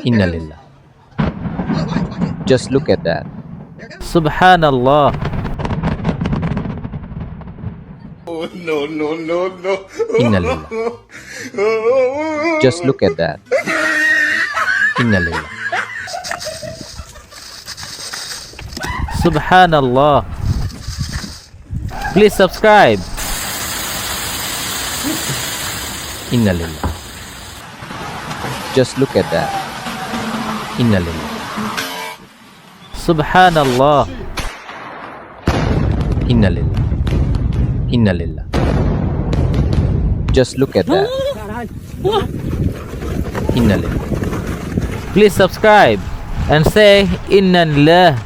Innalillah. Just look at that. SubhanAllah. Innalillah. Just look at that. Innalillah. SubhanAllah. Please subscribe. Innalillah. Just look at that. Innalillah. SubhanAllah. Innalillah. Innalillah. Just look at that. Innalillah. Please subscribe and say Innalillah.